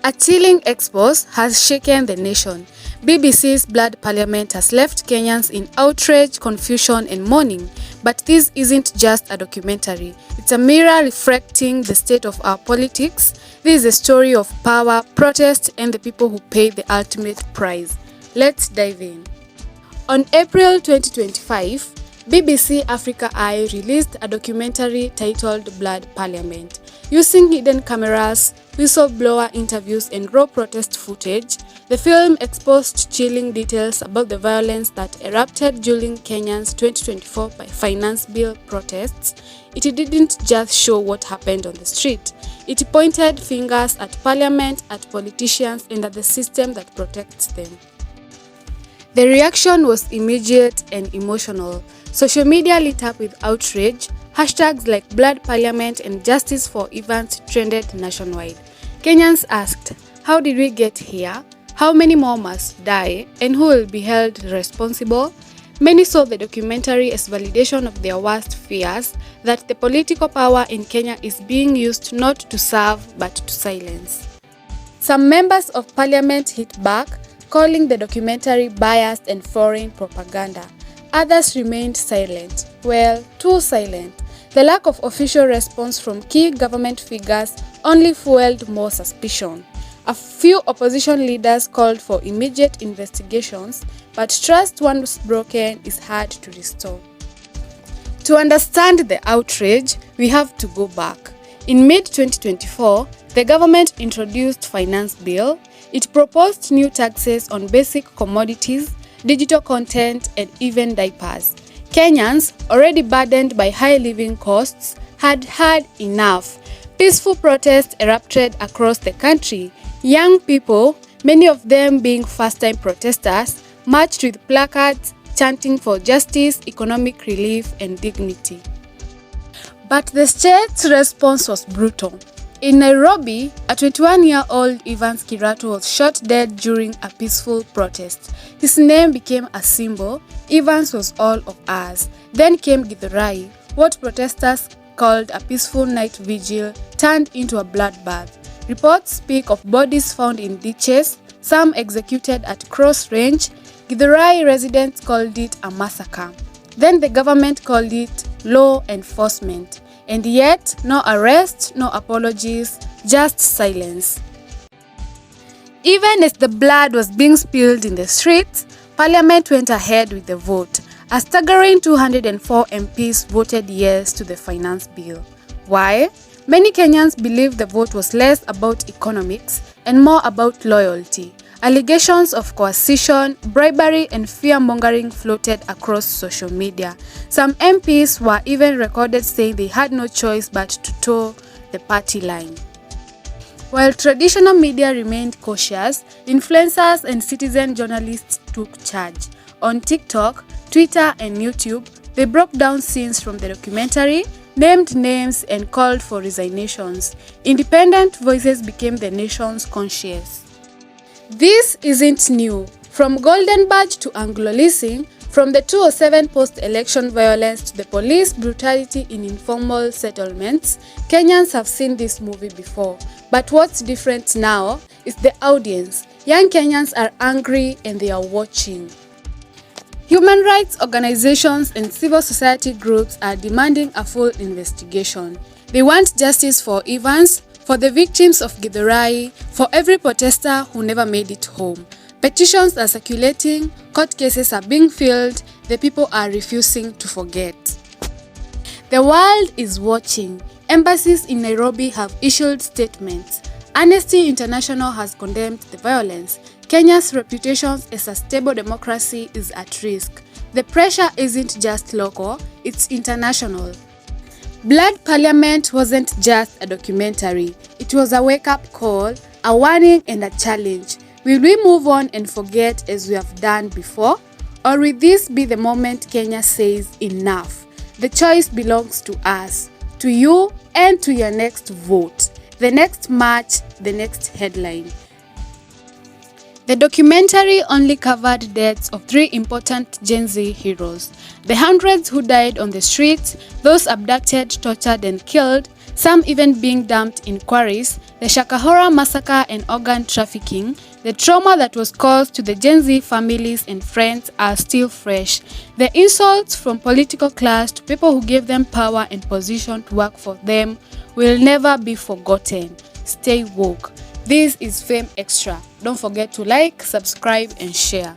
A chilling expose has shaken the nation. BBC's Blood Parliament has left Kenyans in outrage, confusion and mourning. But this isn't just a documentary. It's a mirror reflecting the state of our politics. This is a story of power, protest and the people who pay the ultimate price. Let's dive in. On April 2025, BBC Africa Eye released a documentary titled Blood Parliament. Using hidden cameras, whistleblower interviews and raw protest footage, the film exposed chilling details about the violence that erupted during Kenya's 2024 finance bill protests. It didn't just show what happened on the street. It pointed fingers at parliament, at politicians and at the system that protects them. The reaction was immediate and emotional. Social media lit up with outrage. Hashtags like Blood Parliament and Justice for Evans trended nationwide. Kenyans asked, how did we get here? How many more must die? And who will be held responsible? Many saw the documentary as validation of their worst fears, that the political power in Kenya is being used not to serve but to silence. Some members of parliament hit back, calling the documentary biased and foreign propaganda. Others remained silent. Well, too silent. The lack of official response from key government figures only fueled more suspicion. A few opposition leaders called for immediate investigations, but trust once broken is hard to restore. To understand the outrage, we have to go back. In mid-2024, the government introduced Finance Bill. It proposed new taxes on basic commodities, digital content, and even diapers. Kenyans, already burdened by high living costs, had had enough. Peaceful protests erupted across the country. Young people, many of them being first-time protesters, marched with placards chanting for justice, economic relief, and dignity. But the state's response was brutal. In Nairobi, a 21-year-old Evans Kirato was shot dead during a peaceful protest. His name became a symbol. Evans was all of us. Then came Githurai. What protesters called a peaceful night vigil turned into a bloodbath. Reports speak of bodies found in ditches, some executed at Cross Range. Githurai residents called it a massacre. Then the government called it law enforcement. And yet, no arrests, no apologies, just silence. Even as the blood was being spilled in the streets, Parliament went ahead with the vote. A staggering 204 MPs voted yes to the finance bill. Why? Many Kenyans believe the vote was less about economics and more about loyalty. Allegations of coercion, bribery and fear-mongering floated across social media. Some MPs were even recorded saying they had no choice but to toe the party line. While traditional media remained cautious, influencers and citizen journalists took charge. On TikTok, Twitter and YouTube, they broke down scenes from the documentary, named names and called for resignations. Independent voices became the nation's conscience. This isn't new. From Golden Badge to Anglo-leasing, from the 2007 post-election violence to the police brutality in informal settlements, Kenyans have seen this movie before. But what's different now is the audience. Young Kenyans are angry and they are watching. Human rights organizations and civil society groups are demanding a full investigation. They want justice for Evans, for the victims of Githurai, for every protester who never made it home. Petitions are circulating, court cases are being filed, the people are refusing to forget. The world is watching. Embassies in Nairobi have issued statements. Amnesty International has condemned the violence. Kenya's reputation as a stable democracy is at risk. The pressure isn't just local, it's international. Blood Parliament wasn't just a documentary. It was a wake-up call, a warning and a challenge. Will we move on and forget as we have done before? Or will this be the moment Kenya says enough? The choice belongs to us, to you and to your next vote, the next march, the next headline. The documentary only covered deaths of 3 important Gen Z heroes. The hundreds who died on the streets, those abducted, tortured and killed, some even being dumped in quarries, the Shakahora massacre and organ trafficking, the trauma that was caused to the Gen Z families and friends are still fresh. The insults from political class to people who gave them power and position to work for them will never be forgotten. Stay woke. This is Fame Extra. Don't forget to like, subscribe, and share.